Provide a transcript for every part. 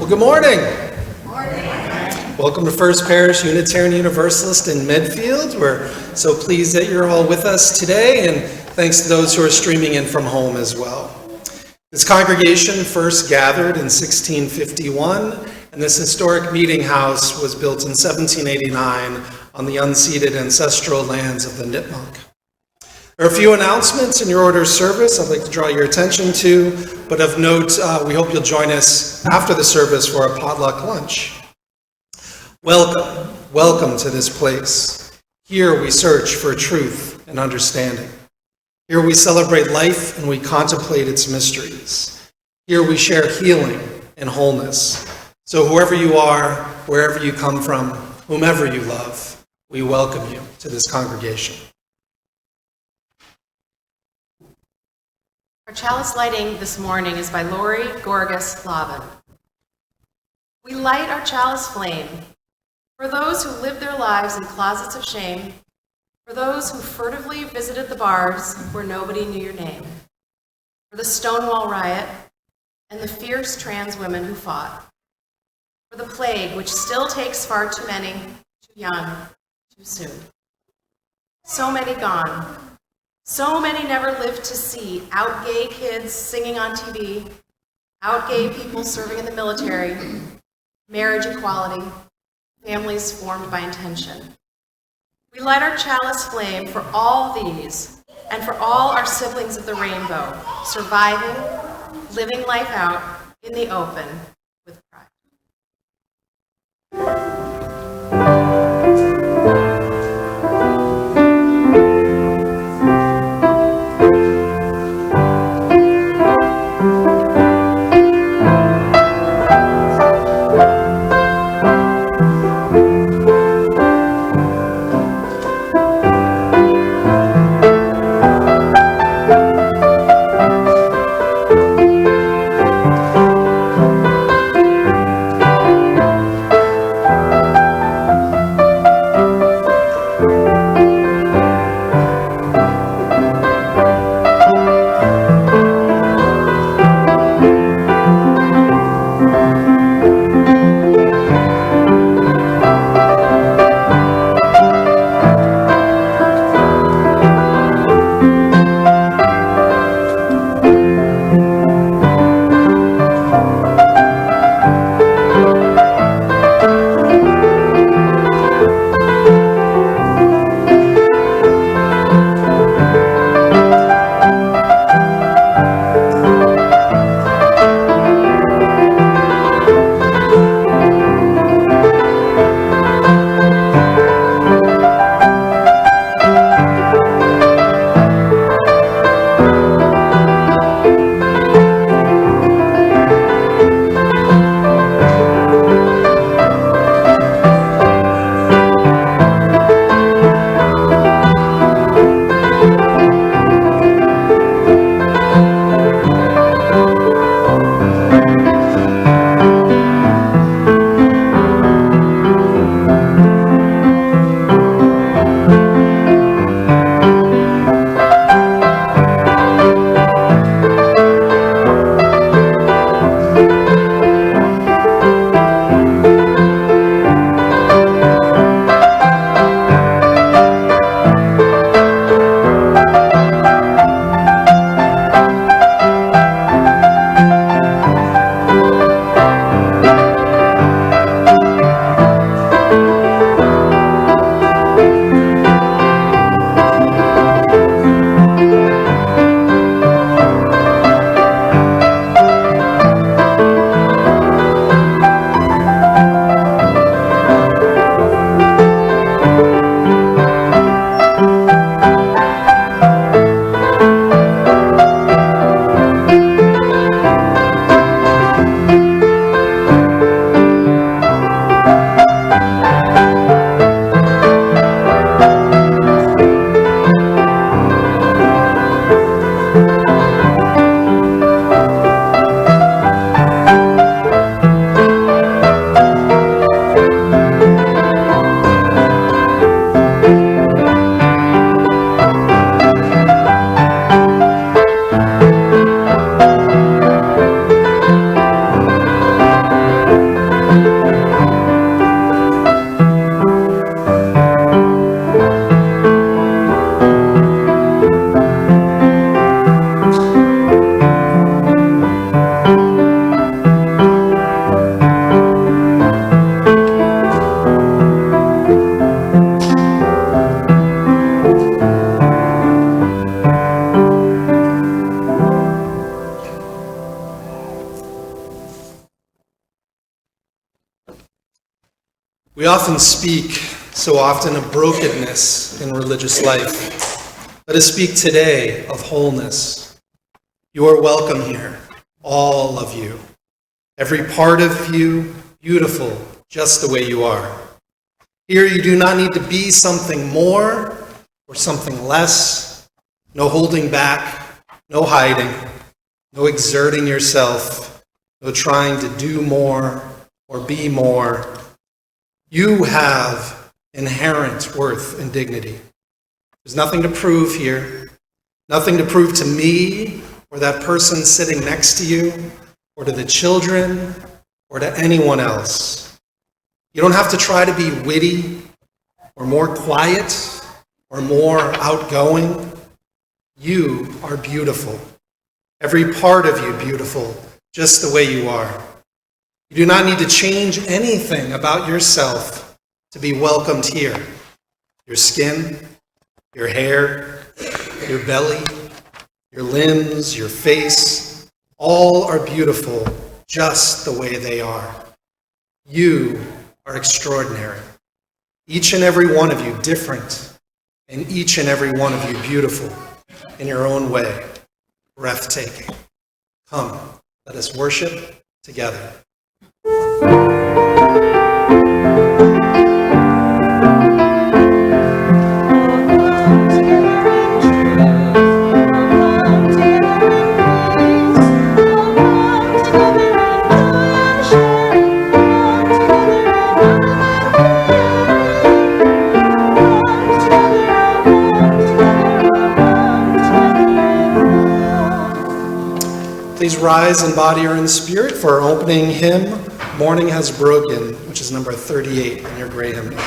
Good morning. Welcome to First Parish Unitarian Universalist in Medfield. We're so pleased that you're all with us today, and thanks to those who are streaming in from home as well. This congregation first gathered in 1651, and this historic meeting house was built in 1789 on the unceded ancestral lands of the Nipmuc. There are a few announcements in your order of service I'd like to draw your attention to, but of note, we hope you'll join us after the service for a potluck lunch. Welcome to this place. Here we search for truth and understanding. Here we celebrate life and we contemplate its mysteries. Here we share healing and wholeness. So whoever you are, wherever you come from, whomever you love, we welcome you to this congregation. Our chalice lighting this morning is by Lori Gorgas Lavin. We light our chalice flame for those who lived their lives in closets of shame, for those who furtively visited the bars where nobody knew your name, for the Stonewall riot and the fierce trans women who fought, for the plague which still takes far too many, too young, too soon. So many gone. So many never lived to see out gay kids singing on TV, out gay people serving in the military, marriage equality, families formed by intention. We light our chalice flame for all these and for all our siblings of the rainbow, surviving, living life out in the open with pride. We often speak so often of brokenness in religious life. Let us speak today of wholeness. You are welcome here, all of you. Every part of you, beautiful, just the way you are. Here you do not need to be something more or something less. No holding back, no hiding, no exerting yourself, no trying to do more or be more. You have inherent worth and dignity. There's nothing to prove here, nothing to prove to me or that person sitting next to you or to the children or to anyone else. You don't have to try to be witty or more quiet or more outgoing. You are beautiful. Every part of you beautiful, just the way you are. You do not need to change anything about yourself to be welcomed here. Your skin, your hair, your belly, your limbs, your face, all are beautiful just the way they are. You are extraordinary. Each and every one of you different, and each and every one of you beautiful in your own way, breathtaking. Come, let us worship together. Please rise in body or in spirit for our opening hymn, Morning Has Broken, which is number 38 in your gray hymnal.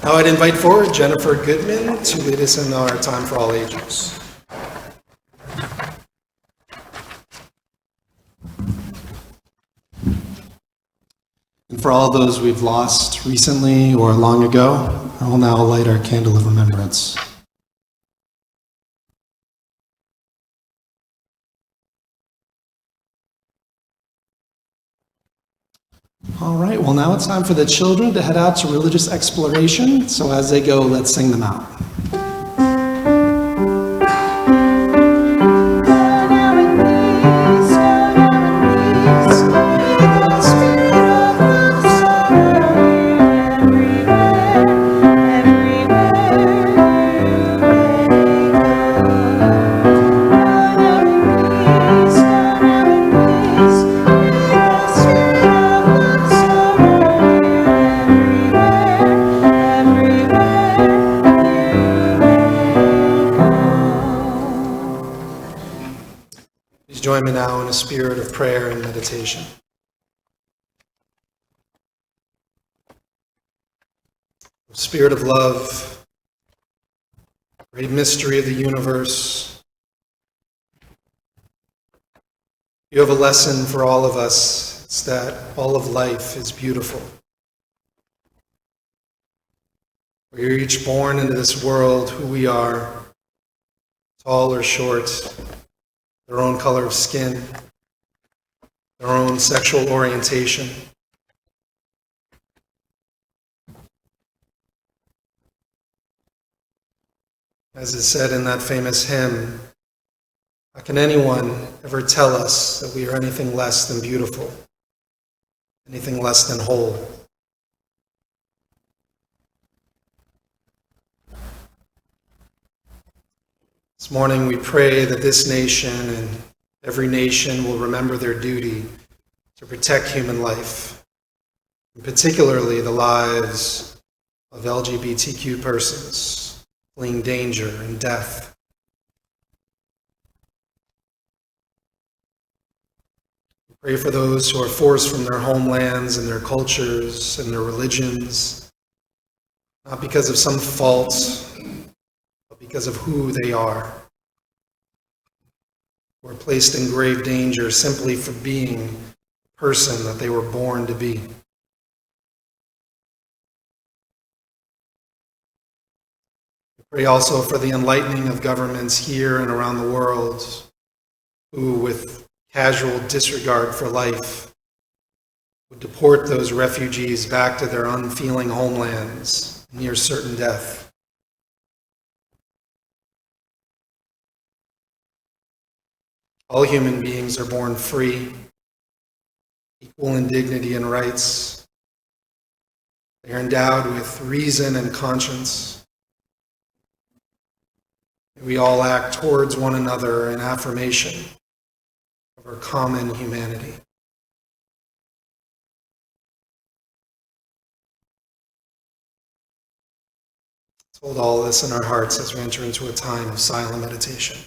Now I'd invite forward Jennifer Goodman to lead us in our Time for All Ages. And for all those we've lost recently or long ago, I will now light our candle of remembrance. All right, well now it's time for the children to head out to religious exploration. So as they go, let's sing them out. Join me now in a spirit of prayer and meditation. Spirit of love, great mystery of the universe, you have a lesson for all of us It's that all of life is beautiful. We're each born into this world who we are, tall or short, their own color of skin, their own sexual orientation. As is said in that famous hymn, how can anyone ever tell us that we are anything less than beautiful, anything less than whole? This morning we pray that this nation and every nation will remember their duty to protect human life, and particularly the lives of LGBTQ persons fleeing danger and death. We pray for those who are forced from their homelands and their cultures and their religions, not because of some fault, but because of who they are. Who are placed in grave danger simply for being the person that they were born to be. We pray also for the enlightening of governments here and around the world who, with casual disregard for life, would deport those refugees back to their unfeeling homelands near certain death. All human beings are born free, equal in dignity and rights. They are endowed with reason and conscience. We all act towards one another in affirmation of our common humanity. Let's hold all this in our hearts as we enter into a time of silent meditation.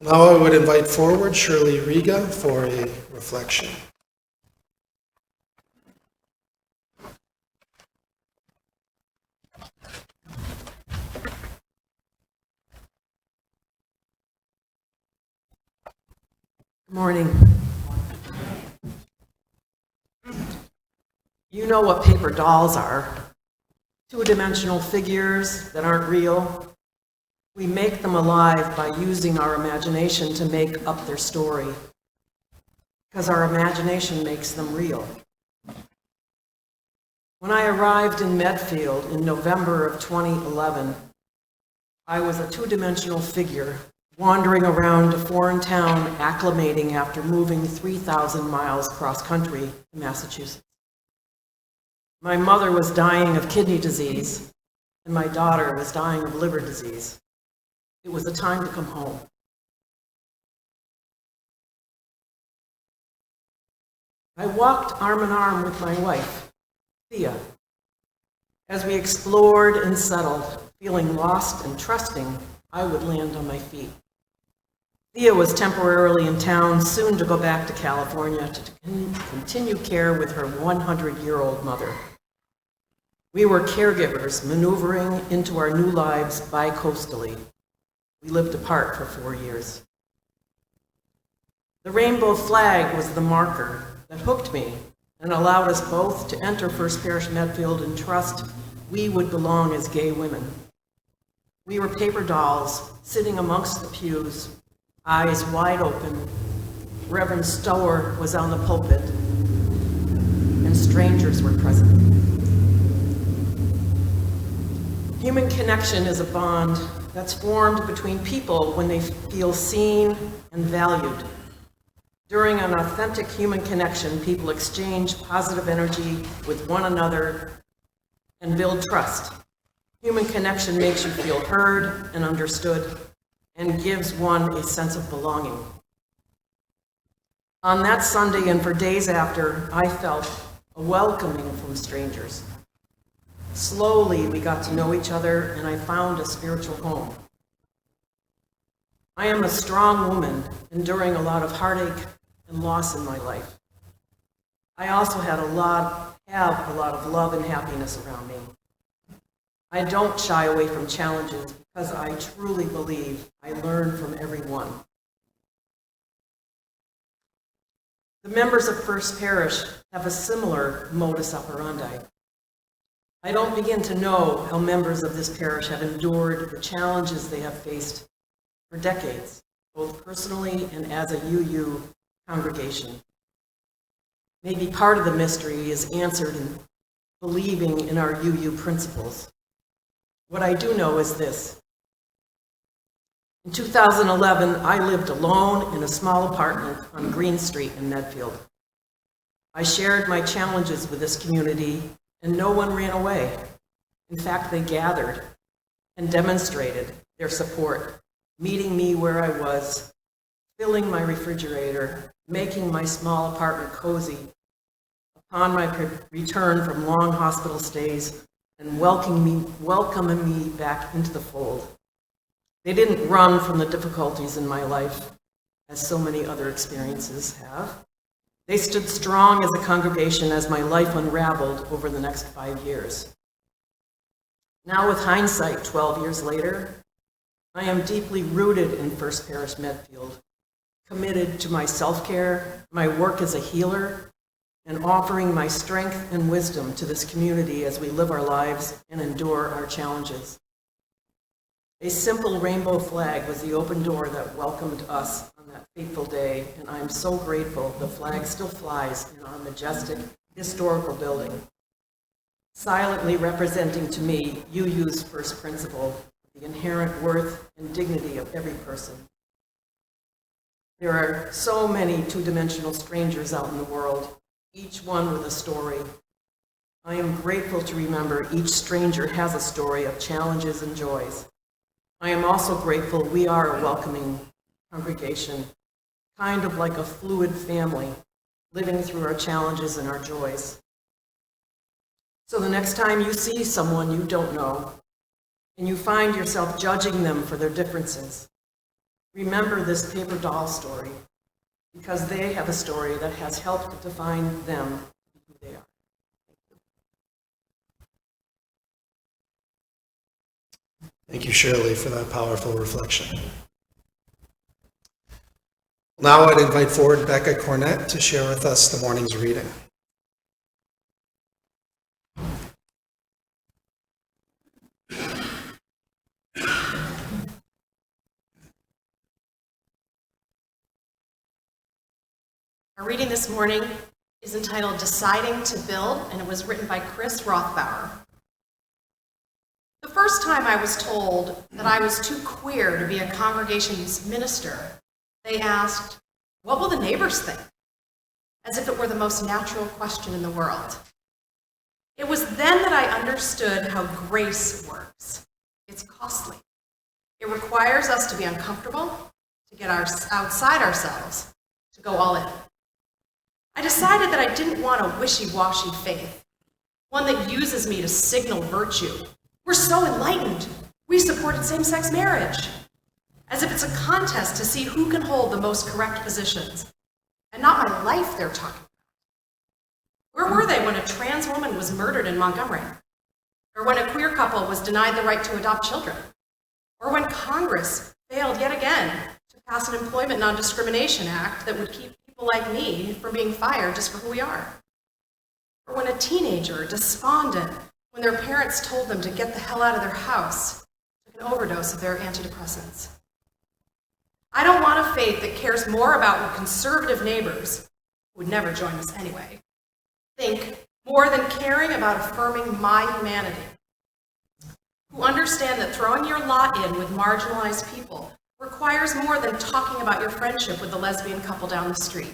Now I would invite forward Shirley Riga for a reflection. Good morning. You know what paper dolls are. Two-dimensional figures that aren't real. We make them alive by using our imagination to make up their story, because our imagination makes them real. When I arrived in Medfield in November of 2011, I was a two-dimensional figure wandering around a foreign town acclimating after moving 3,000 miles cross-country to Massachusetts. My mother was dying of kidney disease, and my daughter was dying of liver disease. It was a time to come home. I walked arm in arm with my wife, Thea, as we explored and settled, feeling lost and trusting I would land on my feet. Thea was temporarily in town, soon to go back to California to continue care with her 100-year-old mother. We were caregivers maneuvering into our new lives bi-coastally. We lived apart for 4 years. The rainbow flag was the marker that hooked me and allowed us both to enter First Parish Medfield and trust we would belong as gay women. We were paper dolls sitting amongst the pews, eyes wide open. Reverend Stower was on the pulpit, and strangers were present. Human connection is a bond that's formed between people when they feel seen and valued. During an authentic human connection, people exchange positive energy with one another and build trust. Human connection makes you feel heard and understood and gives one a sense of belonging. On that Sunday and for days after, I felt a welcoming from strangers. Slowly, we got to know each other, and I found a spiritual home. I am a strong woman, enduring a lot of heartache and loss in my life. I also have a lot of love and happiness around me. I don't shy away from challenges because I truly believe I learn from everyone. The members of First Parish have a similar modus operandi. I don't begin to know how members of this parish have endured the challenges they have faced for decades, both personally and as a UU congregation. Maybe part of the mystery is answered in believing in our UU principles. What I do know is this. In 2011, I lived alone in a small apartment on Green Street in Medfield. I shared my challenges with this community, and no one ran away. In fact, they gathered and demonstrated their support, meeting me where I was, filling my refrigerator, making my small apartment cozy upon my return from long hospital stays, and welcoming me back into the fold. They didn't run from the difficulties in my life, as so many other experiences have. They stood strong as a congregation as my life unraveled over the next 5 years. Now, with hindsight, 12 years later, I am deeply rooted in First Parish Medfield, committed to my self-care, my work as a healer, and offering my strength and wisdom to this community as we live our lives and endure our challenges. A simple rainbow flag was the open door that welcomed us on that fateful day, and I'm so grateful the flag still flies in our majestic historical building, silently representing to me UU's first principle, the inherent worth and dignity of every person. There are so many two-dimensional strangers out in the world, each one with a story. I am grateful to remember each stranger has a story of challenges and joys. I am also grateful we are a welcoming congregation, kind of like a fluid family, living through our challenges and our joys. So the next time you see someone you don't know, and you find yourself judging them for their differences, remember this paper doll story, because they have a story that has helped define them who they are. Thank you, Shirley, for that powerful reflection. Now I'd invite forward Becca Cornett to share with us the morning's reading. Our reading this morning is entitled Deciding to Build, and it was written by Chris Rothbauer. The first time I was told that I was too queer to be a congregation's minister, they asked, "What will the neighbors think?" As if it were the most natural question in the world. It was then that I understood how grace works. It's costly. It requires us to be uncomfortable, to get outside ourselves, to go all in. I decided that I didn't want a wishy-washy faith, one that uses me to signal virtue. We're so enlightened. We supported same-sex marriage, as if it's a contest to see who can hold the most correct positions, and not my life they're talking about. Where were they when a trans woman was murdered in Montgomery? Or when a queer couple was denied the right to adopt children? Or when Congress failed yet again to pass an Employment Non-Discrimination Act that would keep people like me from being fired just for who we are? Or when a teenager, despondent, when their parents told them to get the hell out of their house, took an overdose of their antidepressants? I don't want a faith that cares more about what conservative neighbors, who would never join us anyway, think more than caring about affirming my humanity, who understand that throwing your lot in with marginalized people requires more than talking about your friendship with the lesbian couple down the street.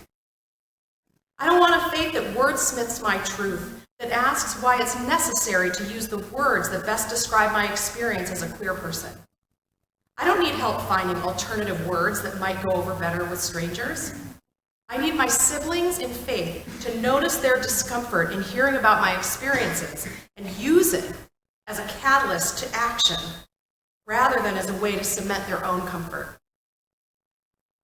I don't want a faith that wordsmiths my truth, that asks why it's necessary to use the words that best describe my experience as a queer person. I don't need help finding alternative words that might go over better with strangers. I need my siblings in faith to notice their discomfort in hearing about my experiences and use it as a catalyst to action, rather than as a way to cement their own comfort.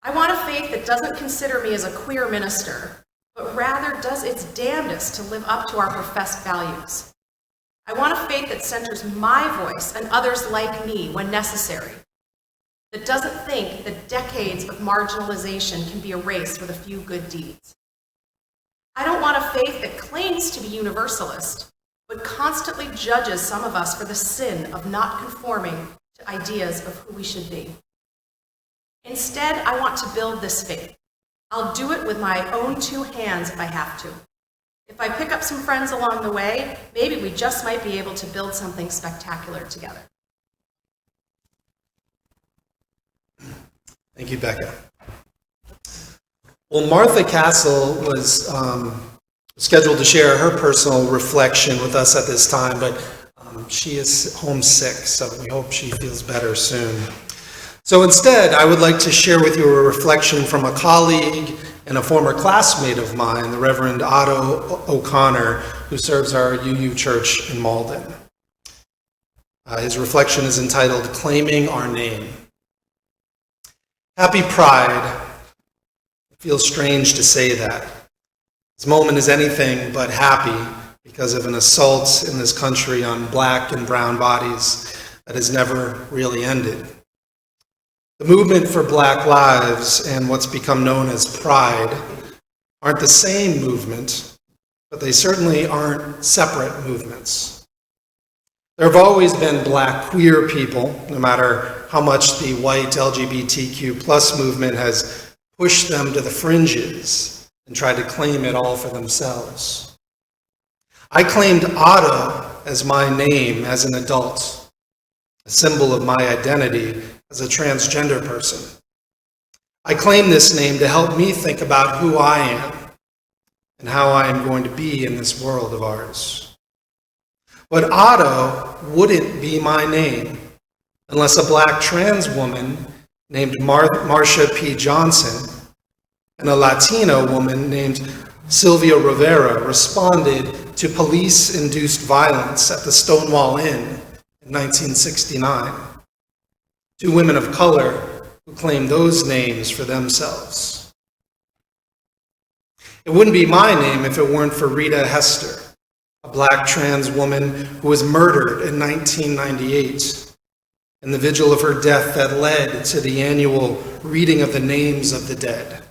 I want a faith that doesn't consider me as a queer minister, but rather does its damnedest to live up to our professed values. I want a faith that centers my voice and others like me when necessary, that doesn't think that decades of marginalization can be erased with a few good deeds. I don't want a faith that claims to be universalist, but constantly judges some of us for the sin of not conforming to ideas of who we should be. Instead, I want to build this faith. I'll do it with my own two hands if I have to. If I pick up some friends along the way, maybe we just might be able to build something spectacular together. Thank you, Becca. Well, Martha Castle was scheduled to share her personal reflection with us at this time, but she is homesick, so we hope she feels better soon. So instead, I would like to share with you a reflection from a colleague and a former classmate of mine, the Reverend Otto O'Connor, who serves our UU Church in Malden. His reflection is entitled, Claiming Our Name. Happy Pride. It feels strange to say that. This moment is anything but happy because of an assault in this country on black and brown bodies that has never really ended. The movement for Black lives and what's become known as Pride aren't the same movement, but they certainly aren't separate movements. There have always been Black queer people, no matter how much the white LGBTQ plus movement has pushed them to the fringes and tried to claim it all for themselves. I claimed Otto as my name as an adult, a symbol of my identity as a transgender person. I claim this name to help me think about who I am and how I am going to be in this world of ours. But Otto wouldn't be my name unless a Black trans woman named Marsha P. Johnson and a Latina woman named Sylvia Rivera responded to police-induced violence at the Stonewall Inn in 1969. Two women of color who claimed those names for themselves. It wouldn't be my name if it weren't for Rita Hester, a Black trans woman who was murdered in 1998, and the vigil of her death that led to the annual reading of the names of the dead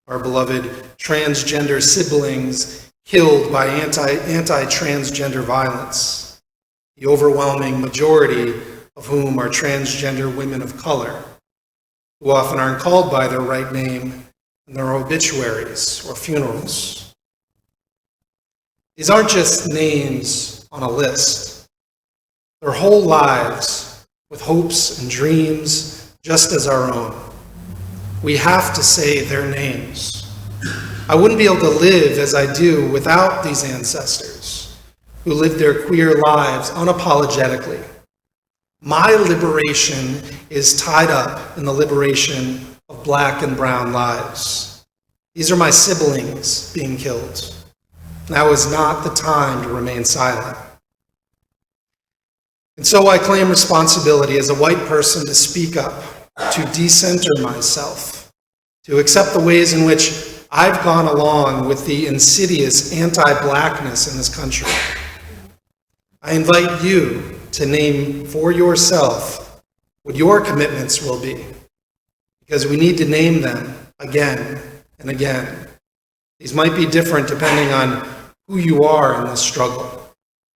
our beloved transgender siblings killed by anti-transgender violence, the overwhelming majority of whom are transgender women of color, who often aren't called by their right name in their obituaries or funerals. These aren't just names on a list. Their whole lives with hopes and dreams just as our own. We have to say their names. I wouldn't be able to live as I do without these ancestors who lived their queer lives unapologetically. My liberation is tied up in the liberation of Black and brown lives. These are my siblings being killed. Now is not the time to remain silent. And so I claim responsibility as a white person to speak up, to decenter myself, to accept the ways in which I've gone along with the insidious anti-Blackness in this country. I invite you to name for yourself what your commitments will be, because we need to name them again and again. These might be different depending on who you are in this struggle.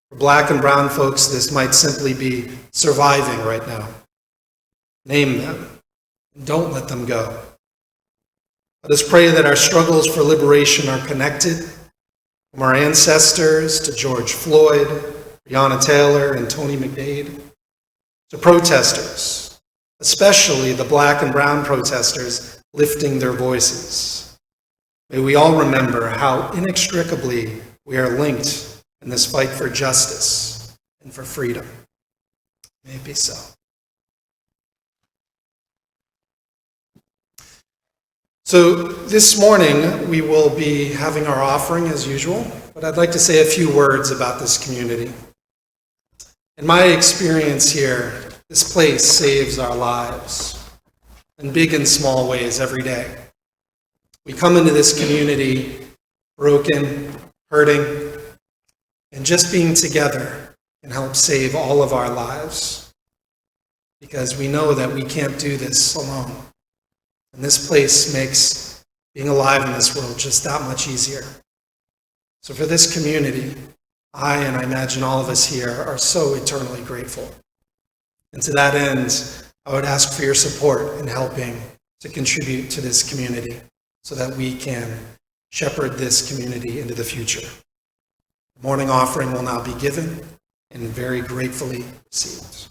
For Black and brown folks, this might simply be surviving right now. Name them, and don't let them go. Let us pray that our struggles for liberation are connected, from our ancestors to George Floyd, Breonna Taylor, and Tony McDade, to protesters, especially the Black and brown protesters lifting their voices. May we all remember how inextricably we are linked in this fight for justice and for freedom. May it be so. So this morning we will be having our offering as usual, but I'd like to say a few words about this community. In my experience here, this place saves our lives in big and small ways every day. We come into this community broken, hurting, and just being together can help save all of our lives, because we know that we can't do this alone. And this place makes being alive in this world just that much easier. So for this community, I imagine all of us here are so eternally grateful. And to that end, I would ask for your support in helping to contribute to this community so that we can shepherd this community into the future. The morning offering will now be given and very gratefully received.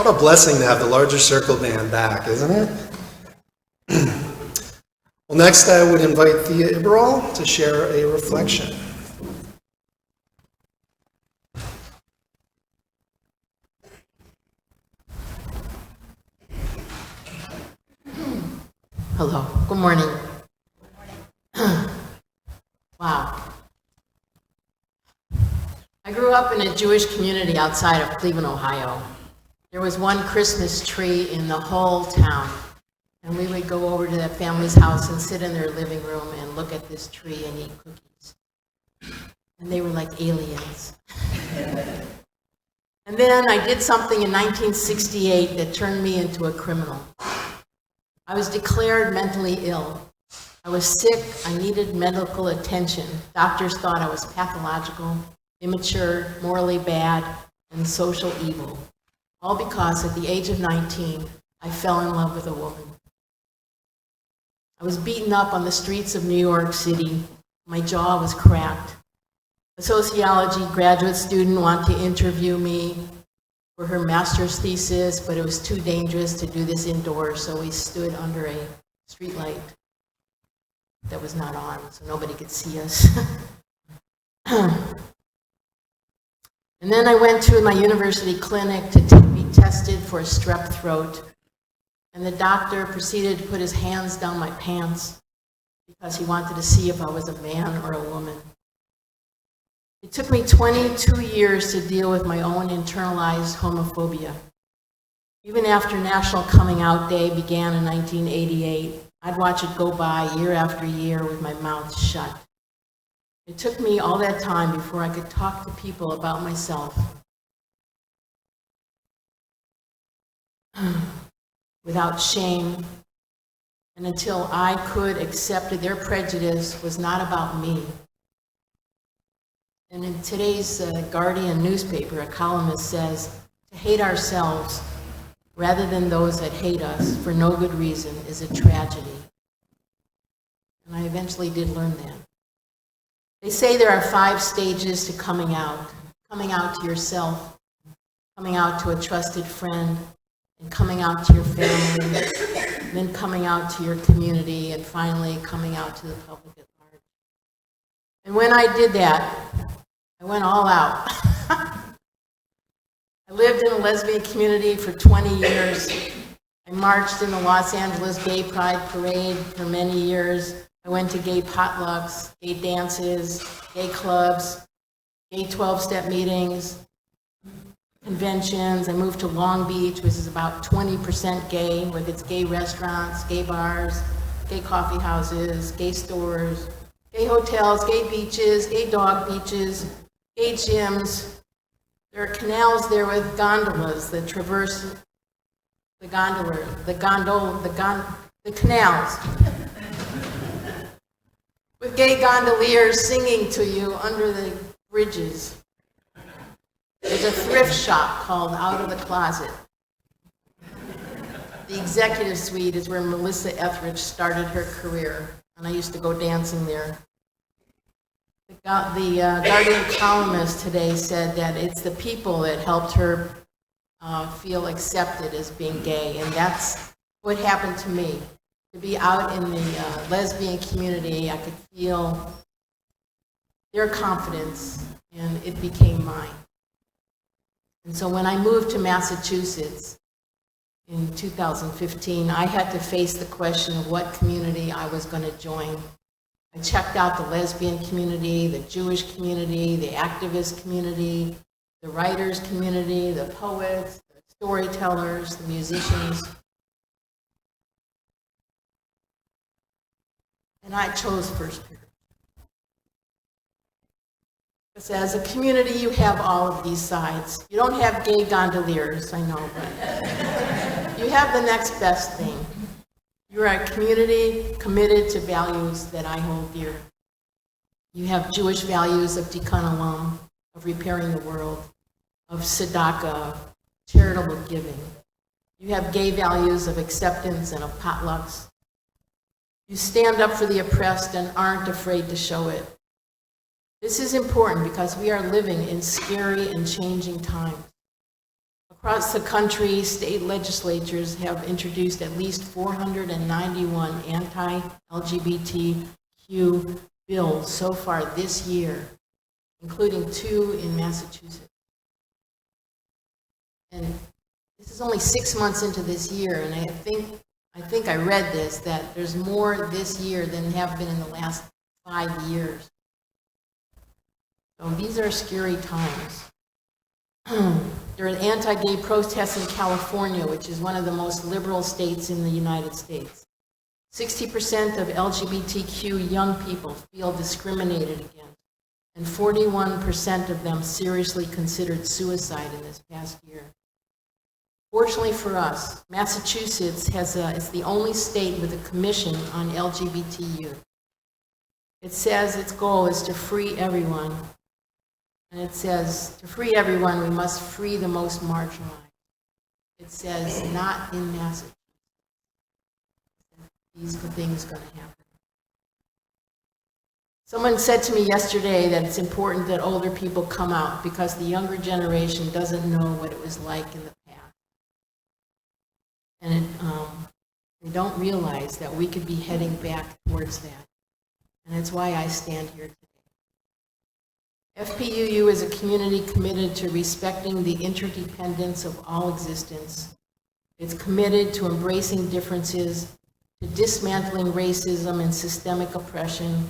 What a blessing to have the Larger Circle Band back, isn't it? Well, next I would invite Thea Iberall to share a reflection. Hello, good morning. Wow. I grew up in a Jewish community outside of Cleveland, Ohio. There was one Christmas tree in the whole town, and we would go over to that family's house and sit in their living room and look at this tree and eat cookies. And they were like aliens. And then I did something in 1968 that turned me into a criminal. I was declared mentally ill. I was sick, I needed medical attention. Doctors thought I was pathological, immature, morally bad, and social evil. All because at the age of 19, I fell in love with a woman. I was beaten up on the streets of New York City. My jaw was cracked. A sociology graduate student wanted to interview me for her master's thesis, but it was too dangerous to do this indoors, so we stood under a street light that was not on, so nobody could see us. And then I went to my university clinic to be tested for a strep throat, and the doctor proceeded to put his hands down my pants because he wanted to see if I was a man or a woman. It took me 22 years to deal with my own internalized homophobia. Even after National Coming Out Day began in 1988, I'd watch it go by year after year with my mouth shut. It took me all that time before I could talk to people about myself without shame, and until I could accept that their prejudice was not about me. And in today's Guardian newspaper, a columnist says, to hate ourselves rather than those that hate us for no good reason is a tragedy. And I eventually did learn that. They say there are 5 stages to coming out to yourself, coming out to a trusted friend, and coming out to your family, and then coming out to your community, and finally coming out to the public at large. And when I did that, I went all out. I lived in a lesbian community for 20 years. I marched in the Los Angeles Gay Pride Parade for many years. I went to gay potlucks, gay dances, gay clubs, gay 12-step meetings, conventions. I moved to Long Beach, which is about 20% gay, with its gay restaurants, gay bars, gay coffee houses, gay stores, gay hotels, gay beaches, gay dog beaches, gay gyms. There are canals there with gondolas that traverse the canals. With gay gondoliers singing to you under the bridges. There's a thrift shop called Out of the Closet. The executive suite is where Melissa Etheridge started her career, and I used to go dancing there. The Guardian columnist today said that it's the people that helped her feel accepted as being gay, and that's what happened to me. To be out in the lesbian community, I could feel their confidence, and it became mine. And so when I moved to Massachusetts in 2015, I had to face the question of what community I was going to join. I checked out the lesbian community, the Jewish community, the activist community, the writers community, the poets, the storytellers, the musicians. And I chose First Parish. Because as a community, you have all of these sides. You don't have gay gondoliers, I know, but you have the next best thing. You're a community committed to values that I hold dear. You have Jewish values of Tikkun Olam, of repairing the world, of tzedakah, of charitable giving. You have gay values of acceptance and of potlucks. You stand up for the oppressed and aren't afraid to show it. This is important because we are living in scary and changing times. Across the country, state legislatures have introduced at least 491 anti-LGBTQ bills so far this year, including 2 in Massachusetts. And this is only 6 months into this year, and I think I read this, that there's more this year than have been in the last 5 years. So these are scary times. There are anti-gay protests in California, which is one of the most liberal states in the United States. 60% of LGBTQ young people feel discriminated against, and 41% of them seriously considered suicide in this past year. Fortunately for us, Massachusetts is the only state with a commission on LGBT youth. It says its goal is to free everyone. And it says, to free everyone, we must free the most marginalized. It says, not in Massachusetts. These things going to happen. Someone said to me yesterday that it's important that older people come out because the younger generation doesn't know what it was like in the past. And they don't realize that we could be heading back towards that. And that's why I stand here today. FPUU is a community committed to respecting the interdependence of all existence. It's committed to embracing differences, to dismantling racism and systemic oppression,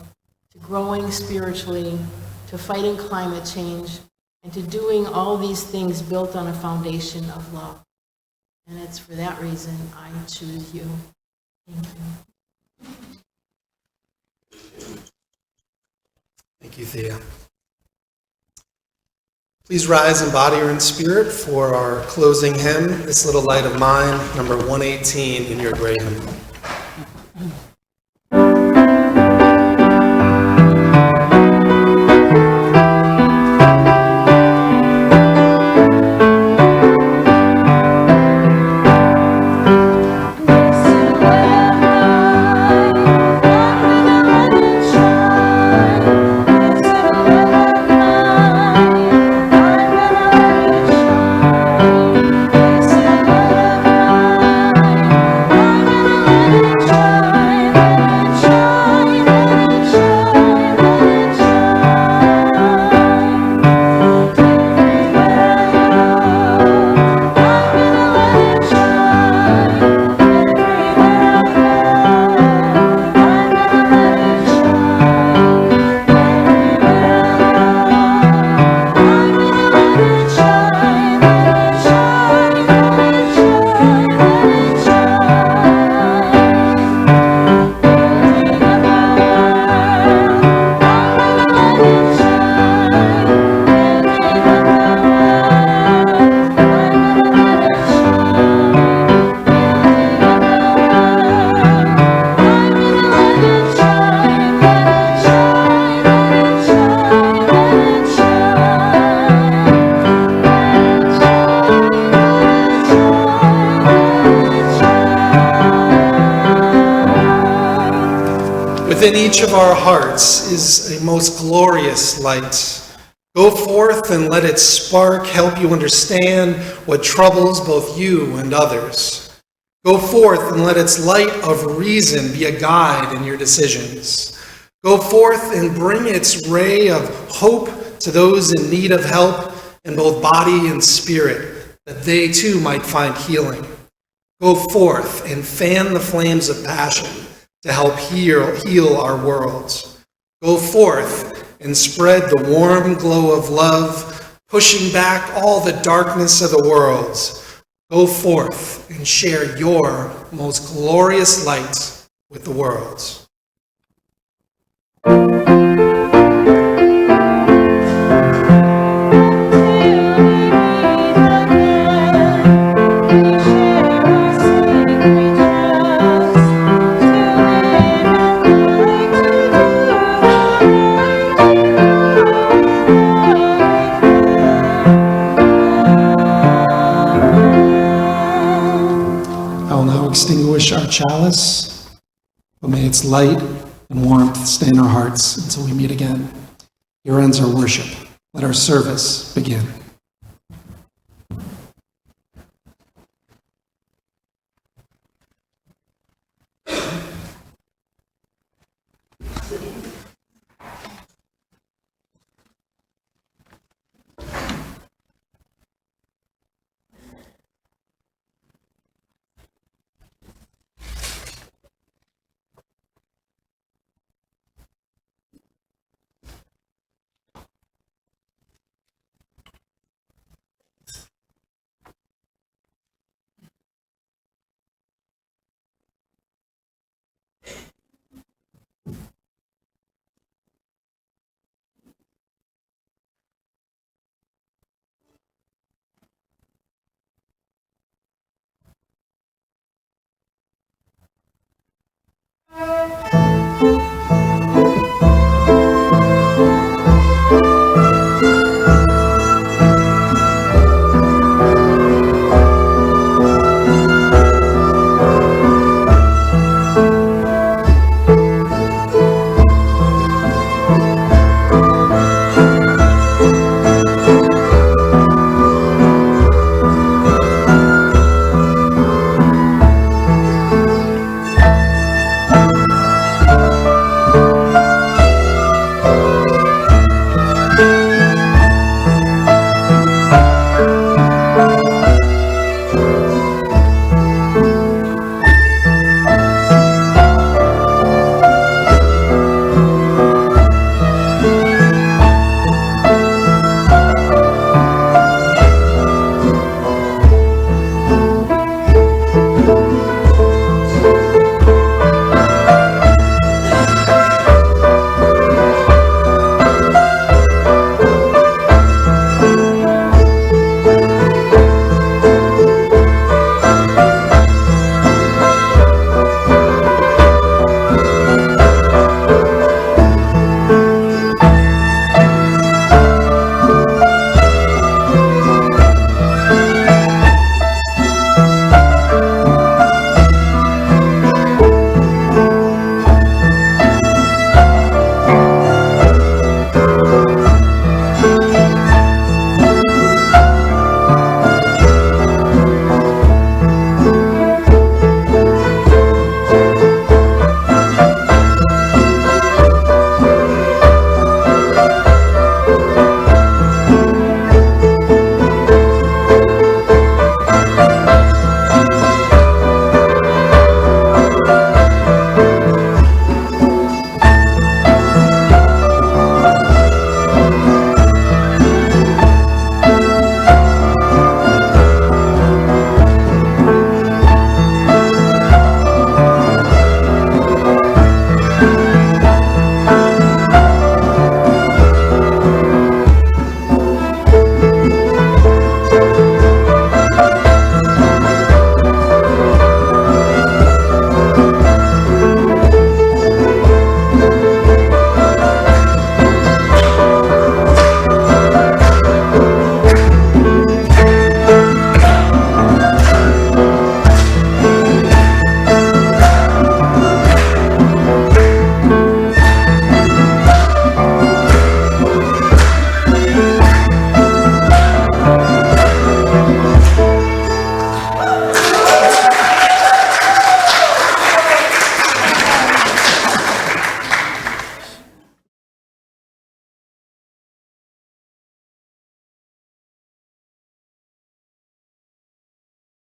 to growing spiritually, to fighting climate change, and to doing all these things built on a foundation of love. And it's for that reason I choose you. Thank you. Thank you, Thea. Please rise in body or in spirit for our closing hymn, This Little Light of Mine, number 118 in your gray hymn. Within each of our hearts is a most glorious light. Go forth and let its spark help you understand what troubles both you and others. Go forth and let its light of reason be a guide in your decisions. Go forth and bring its ray of hope to those in need of help in both body and spirit, that they too might find healing. Go forth and fan the flames of passion to help heal our world. Go forth and spread the warm glow of love, pushing back all the darkness of the world. Go forth and share your most glorious light with the world. Extinguish our chalice, but may its light and warmth stay in our hearts until we meet again. Here ends our worship. Let our service begin.